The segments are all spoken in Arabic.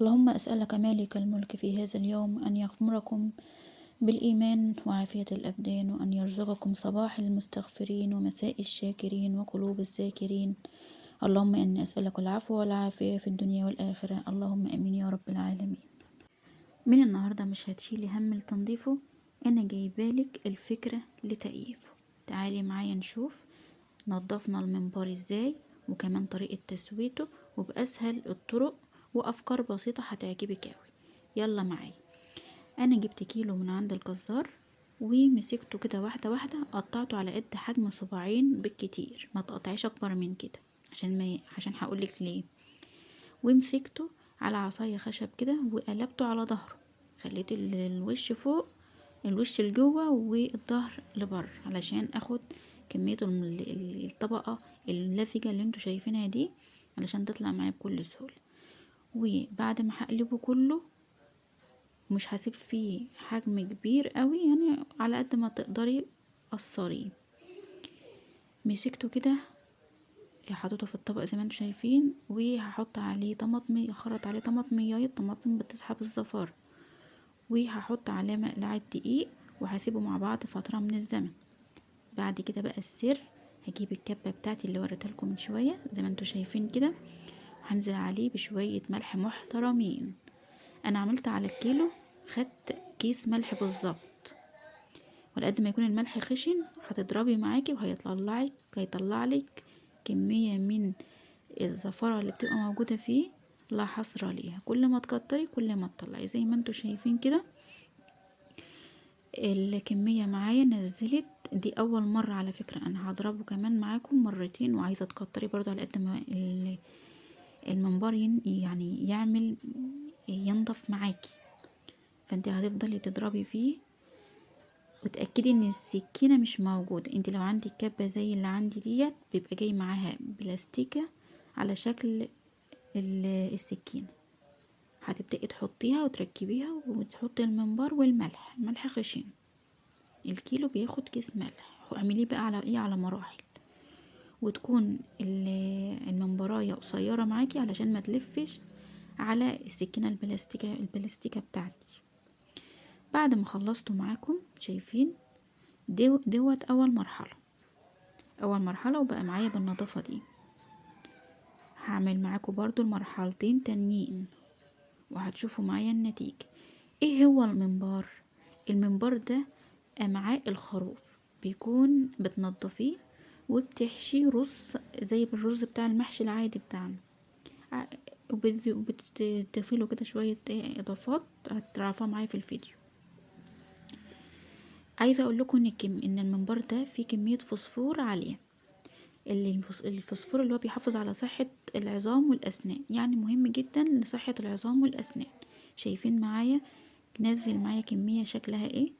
اللهم أسألك مالك الملك في هذا اليوم أن يغمركم بالإيمان وعافية الأبدان، وأن يرزقكم صباح المستغفرين ومساء الشاكرين وقلوب الذاكرين. اللهم إني أسألك العفو والعافية في الدنيا والآخرة، اللهم آمين يا رب العالمين. من النهاردة مش هتشيلي هم لتنظيفه، أنا جايبالك الفكرة لتأييفه. تعالي معايا نشوف نظفنا المنبار ازاي، وكمان طريقة تسويته وبأسهل الطرق وأفكار بسيطة هتعجبك اوي. يلا معايا. أنا جبت كيلو من عند الجزار ومسكته كده واحدة واحدة، قطعته على قد حجم صباعين بالكتير، ما تقطعيش أكبر من كده عشان هقولك ليه. ومسكته على عصاية خشب كده وقلبته على ظهره، خليت الوش فوق، الوش لجوه والظهر لبره، علشان اخد كمية الطبقة اللزجة اللي انتوا شايفينها دي، علشان تطلع معايا بكل سهولة. وبعد ما هقلبه كله، مش هسيب فيه حجم كبير قوي، يعني على قد ما تقدري قصريه. مسكته كده، حطيته في الطبق زي ما انتوا شايفين، وهحط عليه طماطم، اخرط عليه طماطمية، الطماطم بتسحب الزفار، وهحط عليه مقلعة دقيق، وهسيبه مع بعض فترة من الزمن. بعد كده بقى السر، هجيب الكبة بتاعتي اللي وريتها لكم من شوية زي ما انتوا شايفين كده، هنزل عليه بشوية ملح محترمين. انا عملت على الكيلو خدت كيس ملح بالظبط، ولقد ما يكون الملح خشن هتضربي معاكي هيطلعلك كمية من الزفرة اللي بتبقى موجودة فيه لا حصر ليها. كل ما تكتري كل ما تطلعي زي ما انتوا شايفين كده. الكمية معايا نزلت، دي اول مرة على فكرة، انا هضربه كمان معاكم مرتين، وعايزة تكتري برضو على قد ما المنبار يعني يعمل ينضف معاكي. فانت هتفضلي تضربي فيه، وتأكدي ان السكينة مش موجودة. انت لو عندك كبة زي اللي عندي ديت، بيبقى جاي معاها بلاستيكة على شكل السكينة، هتبدأي تحطيها وتركبيها وتحطي المنبار والملح. ملح خشن، الكيلو بياخد كيس ملح. اعمليه بقى على ايه، على مراحل، وتكون المنبراية قصيرة معاكي علشان ما تلفش على السكينة البلاستيكة بتاعتي. بعد ما خلصته معاكم شايفين دوت اول مرحلة وبقى معايا بالنظافة دي. هعمل معاكم برضو المرحلتين تانيين وهتشوفوا معايا النتيجة. ايه هو المنبار؟ المنبار ده امعاء الخروف، بيكون بتنضفيه وبتحشيه رز زي بالرز بتاع المحشي العادي بتاعنا، وبتضيفي له كده شوية اضافات هتعرفوها معايا في الفيديو. عايزة اقول لكم ان المنبار ده فيه كمية فوسفور عالية. الفوسفور اللي هو بيحافظ على صحة العظام والأسنان، يعني مهم جدا لصحة العظام والأسنان. شايفين معايا نزل معايا كمية شكلها ايه.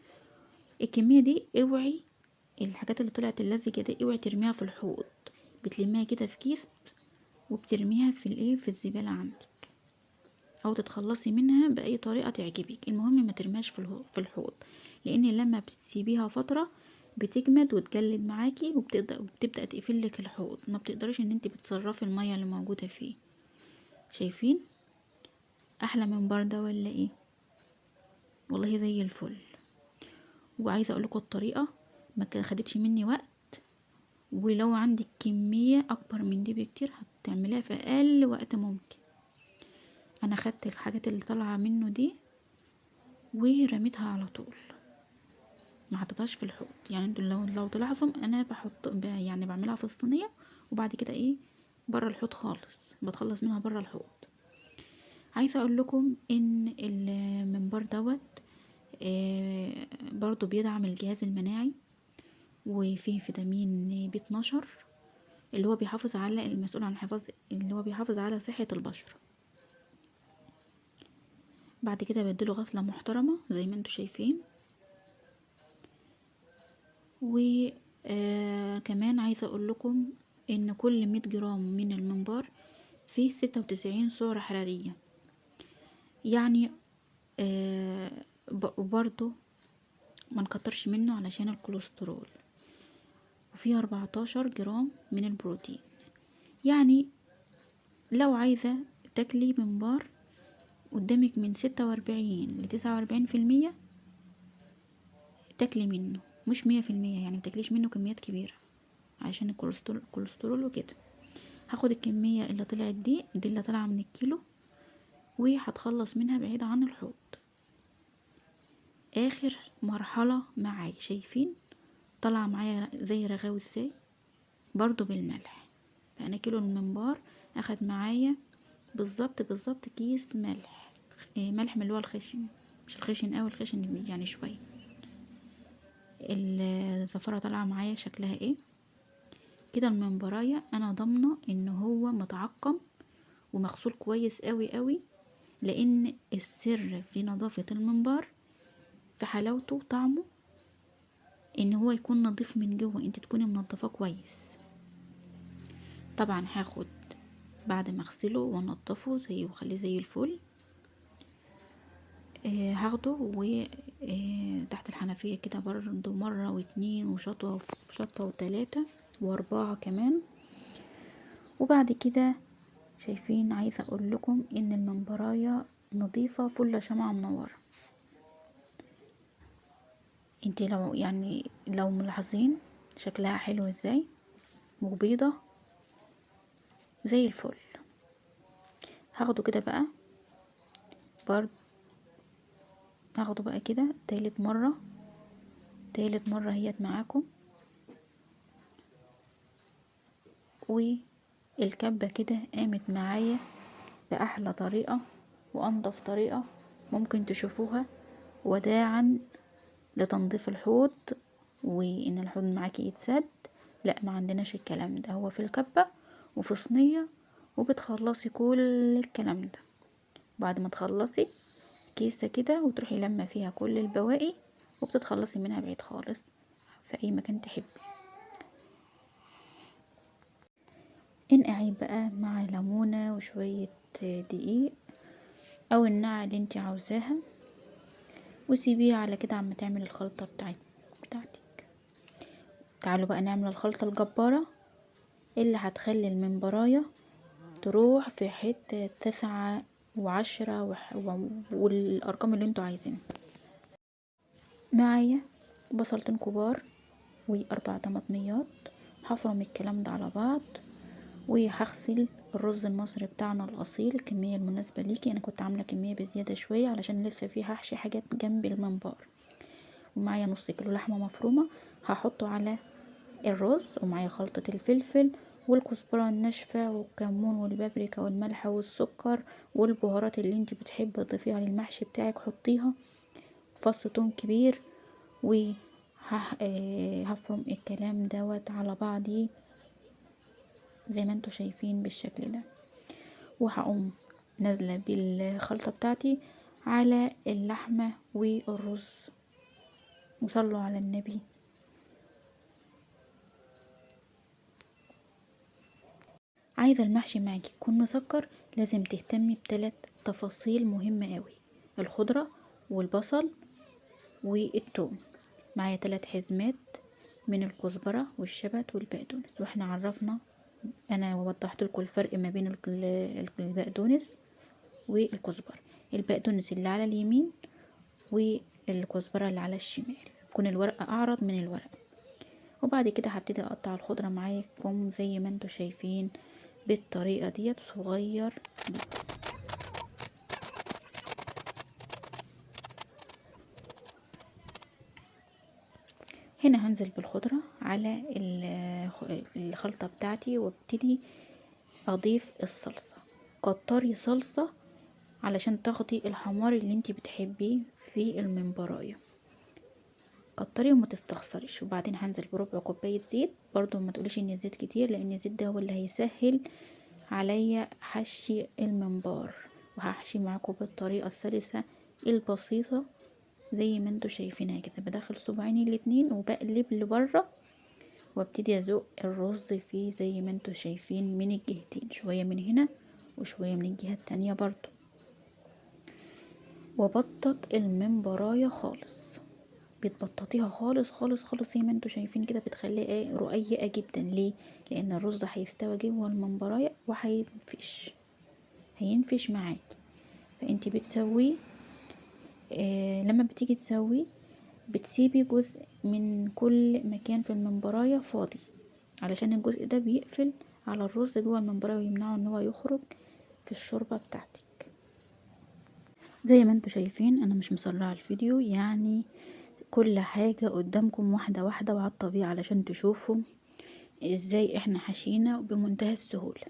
الكمية دي اوعي الحاجات اللي طلعت اللزجة دي اوعي ترميها في الحوض، بتلميها كده في كيس وبترميها في الايه، في الزبالة عندك، او تتخلصي منها باي طريقة تعجبك. المهم ما ترميهاش في الحوض، لان لما بتسيبيها فترة بتجمد وتجلد معاكي، وبتبدأ تقفلك الحوض، ما بتقدريش ان انت بتصرفي المية اللي موجودة فيه. شايفين احلى من برده ولا ايه؟ والله زي الفل. وعايزه اقول لكم الطريقه ما خدتش مني وقت، ولو عندك كميه اكبر من دي بكتير هتعمليها في اقل وقت ممكن. انا خدت الحاجات اللي طالعه منه دي ورميتها على طول، ما حطيتهاش في الحوض. يعني انتوا لو تلاحظوا انا يعني بعملها في الصينيه، وبعد كده ايه، بره الحوض خالص، بتخلص منها بره الحوض. عايزه اقول لكم ان المنبار دوت برضو بيدعم الجهاز المناعي، وفيه فيتامين بي 12 اللي هو بيحافظ على المسؤول عن الحفاظ، اللي هو بيحافظ على صحة البشرة. بعد كده بديله غسلة محترمة زي ما انتوا شايفين. وكمان عايزة اقول لكم ان كل 100 جرام من المنبار فيه 96 سعرة حرارية، يعني وبرضو ما نكترش منه علشان الكوليسترول. وفيه 14 جرام من البروتين. يعني لو عايزة تاكلي منبار قدامك من 46 ل49% تاكلي منه، مش 100%، يعني متاكليش منه كميات كبيرة عشان الكوليسترول وكده. هاخد الكمية اللي طلعت دي اللي طالعة من الكيلو، وهتخلص منها بعيد عن الحوض. اخر مرحلة معايا، شايفين طالعة معايا زي رغاوي ازاي؟ برضو بالملح. فانا كيلو الممبار اخد معايا بالظبط كيس ملح. ملح من اللي هو الخشن، مش الخشن اوي، الخشن يعني شوية. الزفرة طالعة معايا شكلها ايه كده. الممبراية انا ضامنة ان هو متعقم ومغسول كويس قوي، لان السر في نظافة الممبار، في حلاوته وطعمه، ان هو يكون نظيف من جوه، انت تكوني منضفاه كويس. طبعا هاخد بعد ما اغسله وانضفه زي وخليه زي الفل، هاخده تحت الحنفية كده برضو مرة واتنين وشطوة وتلاتة واربعة كمان. وبعد كده شايفين، عايزة اقول لكم ان الممبراية نظيفة فل شمعة منورة. انتي لو ملاحظين شكلها حلو ازاي وبيضة زي الفل. هاخده كده بقى، برضو هاخده بقى كده تالت مرة هيت معاكم. والكبة كده قامت معايا بأحلى طريقة وأنضف طريقة ممكن تشوفوها، وداعا لتنظيف الحوض وإن الحوض معاكي يتسد. لا، ما عندناش الكلام ده، هو في الكبة وفي صينية، وبتخلصي كل الكلام ده. بعد ما تخلصي كيسة كده وتروحي لما فيها كل البواقي، وبتتخلصي منها بعيد خالص في أي مكان تحبي. انقعي بقى مع ليمونة وشوية دقيق او النعا اللي انتي عاوزاها، وسيبيها على كده عما تعمل الخلطة بتاعتك. تعالوا بقى نعمل الخلطة الجبارة اللي هتخلي الممبراية تروح في حتة 9 و10 والارقام اللي انتوا عايزينها. معايا بصلتين كبار و4 طماطميات، هفرم الكلام ده على بعض. وهغسل الرز المصري بتاعنا الاصيل الكميه المناسبه ليكي. انا كنت عامله كميه بزياده شويه علشان لسه فيها هحشي حاجات جنب الممبار. ومعايا نص كيلو لحمه مفرومه هحطه على الرز، ومعايا خلطه الفلفل والكزبره الناشفه والكمون والبابريكا والملح والسكر والبهارات اللي انت بتحبي تضيفيها للمحشي بتاعك حطيها، فص توم كبير. هفرم الكلام دوت على بعضيه زي ما انتوا شايفين بالشكل ده، وهقوم نازله بالخلطه بتاعتي على اللحمه والرز. وصلوا على النبي. عايزه المحشي معاكي يكون مسكر، لازم تهتمي ب3 تفاصيل مهمه قوي: الخضره والبصل والثوم. معايا 3 حزمات من الكزبره والشبت والبقدونس، واحنا عرفنا، انا وضحت لكم الفرق ما بين البقدونس والكزبره. البقدونس اللي على اليمين والكزبره اللي على الشمال، تكون الورقه اعرض من الورقه. وبعد كده هبتدي اقطع الخضره معاكم زي ما انتوا شايفين بالطريقه ديت صغير جدا. هنا هنزل بالخضره على الخلطه بتاعتي، وابتدي اضيف الصلصه. كتري صلصه علشان تاخدي الحمار اللي انتي بتحبيه في الممبرايه، كتري وما تستخسريش. وبعدين هنزل بربع كوبايه زيت، برضو ما تقوليش ان الزيت كتير، لان الزيت ده هو اللي هيسهل عليا حشي الممبار. وهحشي معاكم بالطريقه السلسه البسيطه زي ما انتوا شايفينها كده. بدخل صباعيني الاتنين وبقلب لبره، وابتدي ازق الرز فيه زي ما انتوا شايفين من الجهتين، شويه من هنا وشويه من الجهه التانية برضو. وبطط الممبرايه خالص، بتبططيها خالص خالص خالص زي ما انتوا شايفين كده، بتخليها رقيقه جدا. ليه؟ لان الرز هيستوي جوه الممبرايه وهينفش معاكي. فانتي بتسويه. لما بتيجي تسويه بتسيبي جزء من كل مكان في الممبرايه فاضي، علشان الجزء ده بيقفل على الرز جوه الممبرايه ويمنعه ان هو يخرج في الشوربه بتاعتك. زي ما انتوا شايفين انا مش مسرعه الفيديو، يعني كل حاجه قدامكم واحده واحده وعلى الطبيعه علشان تشوفوا ازاي احنا حشينا بمنتهى السهوله.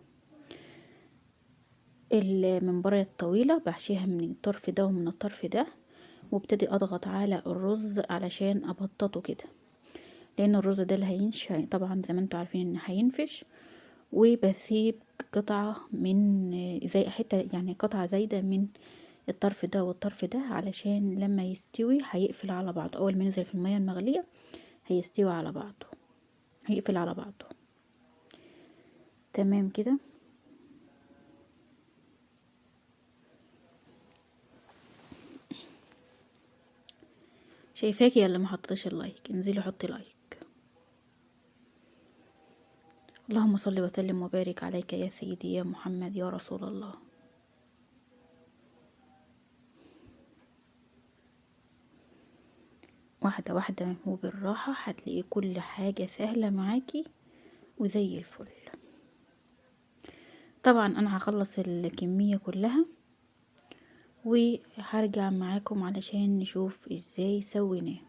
الممبرايه الطويله بحشيها من الطرف ده ومن الطرف ده، وابتدي اضغط على الرز علشان ابططه كده، لان الرز ده اللي هينش طبعا زي ما انتوا عارفين ان هينفش. وبسيب قطعه من زي حته، يعني قطعه زايده من الطرف ده والطرف ده، علشان لما يستوي هيقفل على بعضه. اول ما ينزل في المية المغلية هيستوي على بعضه، هيقفل على بعضه. تمام كده. شايفاكي يا اللي ما حطيتش اللايك، انزلي حطي لايك. اللهم صل وسلم وبارك عليك يا سيدي يا محمد يا رسول الله. واحدة واحدة وبالراحة هتلاقي كل حاجة سهلة معاكي وزي الفل. طبعا انا هخلص الكمية كلها وهرجع معاكم علشان نشوف ازاي سويناه.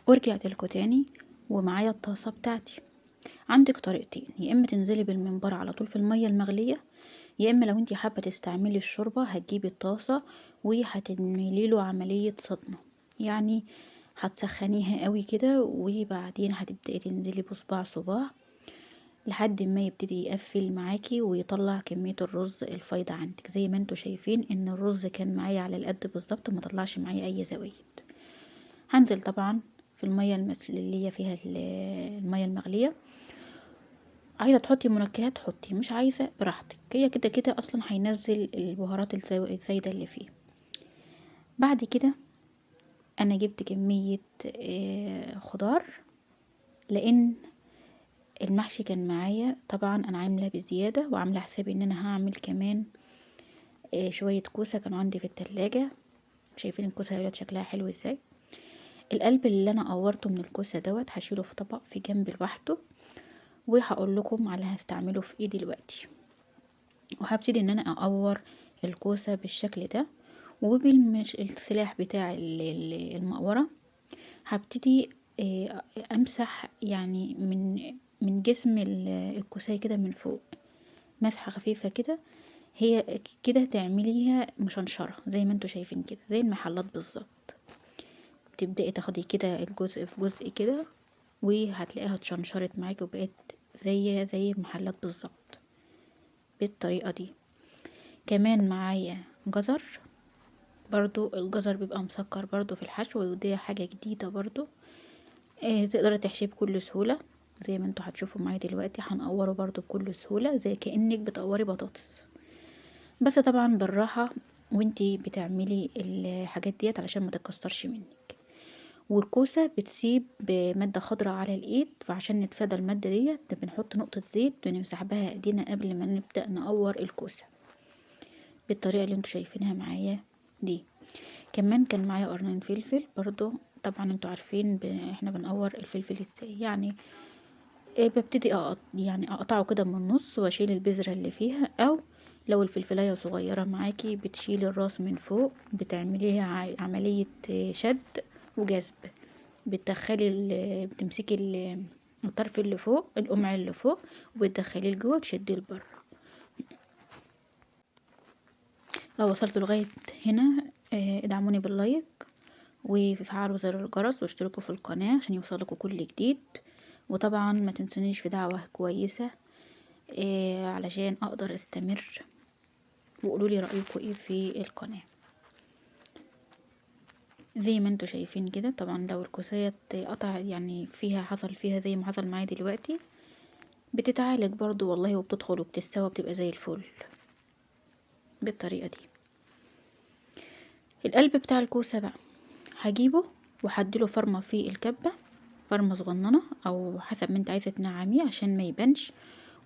ورجعت لكم تاني ومعايا الطاسة بتاعتي. عندك طريقتين، يا اما تنزلي بالمنبار على طول في المية المغلية، يا اما لو انتي حابة تستعملي الشوربة هتجيبي الطاسة وهتعملي له عملية صدمة. يعني هتسخنيها قوي كده وبعدين هتبدأي تنزلي بصباع صباع لحد ما يبتدي يقفل معاكي ويطلع كمية الرز الفايضة عندك. زي ما انتوا شايفين ان الرز كان معايا على القد بالظبط، ما طلعش معايا اي زوايد. هنزل طبعا في المية اللي هي فيها المية المغلية. عايزة تحطي منكهات حطي، مش عايزة براحتك، هي كده كده اصلا هينزل البهارات الزايدة اللي فيه. بعد كده انا جبت كمية خضار، لان المحشي كان معايا طبعا انا عاملة بزيادة وعاملة حسابي ان انا هعمل كمان شوية كوسة كانوا عندي في التلاجة. شايفين الكوسة يا ولاد شكلها حلو ازاي. القلب اللي انا قورته من الكوسة دوت هشيله في طبق في جنب لوحده، وهقول لكم على هستعمله في ايه دلوقتي. وهبتدي ان انا اقور الكوسة بالشكل ده، السلاح بتاع المقورة هبتدي امسح يعني من جسم الكوساية كده من فوق، مسحة خفيفة كده. هي كده تعمليها مشنشرة زي ما انتوا شايفين كده زي المحلات بالظبط. تبدأي تاخدي كده الجزء في جزء كده وهتلاقيها اتشنشرت معاكي وبقت زي المحلات بالظبط بالطريقة دي. كمان معايا جزر، برضو الجزر بيبقى مسكر برضو في الحشو، ودي حاجة جديدة برضو. تقدري تحشيه بكل سهولة زي ما انتوا هتشوفوا معايا دلوقتي. هنقوره برضو بكل سهولة زي كأنك بتقوري بطاطس، بس طبعا بالراحة وانتي بتعملي الحاجات ديت علشان ما تتكسرش منك. والكوسة بتسيب مادة خضراء على الايد، فعشان نتفادى المادة ديت بنحط نقطة زيت بنمسح بها ايدينا قبل ما نبدأ نقور الكوسة بالطريقة اللي انتوا شايفينها معايا دي. كمان كان معايا قرنين فلفل برضو. طبعا انتوا عارفين احنا بنقور الفلفل ازاي. يعني ببتدي يعني اقطعه كده من النص واشيل البذرة اللي فيها، او لو الفلفلاية صغيرة معاكي بتشيلي الراس من فوق، بتعمليها عملية شد وجذب بتمسكي الطرف اللي فوق، القمع اللي فوق، وبتدخليه لجوه تشديه لبره. لو وصلتوا لغاية هنا ادعموني باللايك وفعلوا زر الجرس واشتركوا في القناة عشان يوصلكوا كل جديد. وطبعا ما تنسونيش في دعوة كويسة علشان اقدر استمر، وقولولي رأيكم ايه في القناة. زي ما انتوا شايفين كده، طبعا لو الكوسية قطع يعني حصل فيها زي ما حصل معايا دلوقتي، بتتعالج برضو والله، وبتدخل وبتستوى، بتبقى زي الفل بالطريقة دي. القلب بتاع الكوسة بقى هجيبه وهديله فرمة في الكبة، فرمة صغننة او حسب ما انت عايزة تنعميه عشان ما يبانش،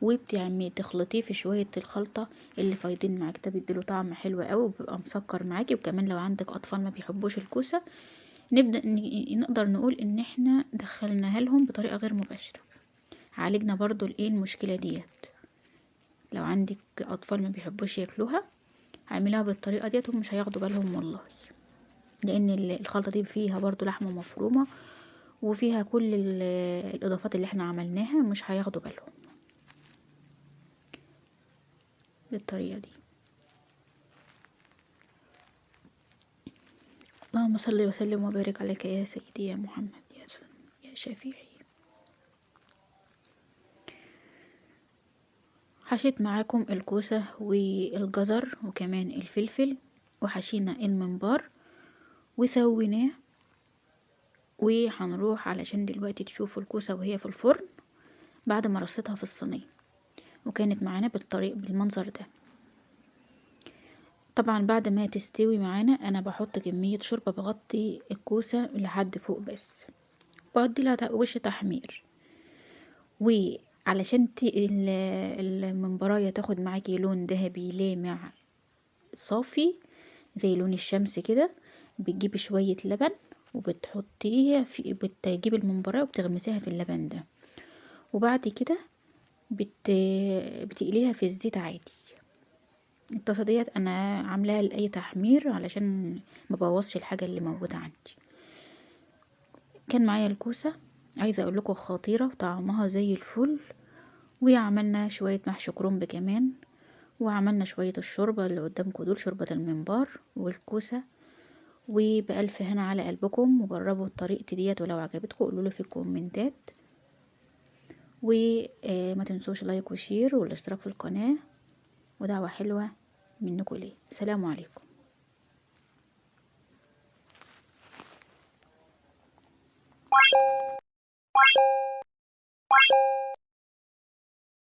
وبتعملي تخلطيه في شوية الخلطة اللي فايضين معاك، ده بيديله طعم حلو قوي وبيبقى مسكر معاكي. وكمان لو عندك اطفال ما بيحبوش الكوسة، نقدر نقول ان احنا دخلناها لهم بطريقة غير مباشرة، عالجنا برضو المشكلة ديت. لو عندك اطفال ما بيحبوش ياكلوها، اعملها بالطريقة ديت ومش هياخدوا بالهم والله، لان الخلطة دي فيها برضو لحمة مفرومة وفيها كل الاضافات اللي احنا عملناها، مش هياخدوا بالهم بالطريقة دي. اللهم صل وسلم وبارك عليك يا سيدي يا محمد يا شفيعي. حشيت معاكم الكوسة والجزر وكمان الفلفل، وحشينا الممبار وسويناه، وهنروح علشان دلوقتي تشوفوا الكوسة وهي في الفرن بعد ما رصيتها في الصينية، وكانت معانا بالمنظر ده. طبعا بعد ما تستوي معانا انا بحط كمية شوربة، بغطي الكوسة لحد فوق بس، بدي لها وش تحمير، وعلشان الممبراية تاخد معاكي لون ذهبي لامع صافي زي لون الشمس كده، بتجيبي شوية لبن وبتحطيه بتجيبي الممبراية وبتغمسيها في اللبن ده، وبعد كده بتقليها في الزيت عادي. الطاسة ديت انا عاملاها لاي تحمير علشان ما بوظش الحاجة اللي موجودة عندي. كان معايا الكوسة، عايزة اقول لكم خطيرة وطعمها زي الفل. وعملنا شوية محشي كرنب كمان، وعملنا شوية الشوربة اللي قدامكم دول، شوربة الممبار والكوسة. وبألف هنا على قلبكم، وجربوا طريقتي ديت، ولو عجبتكم قولولي في الكومنتات. وما تنسوش لايك وشير والاشتراك في القناة، ودعوة حلوة منكم ليه. سلام عليكم.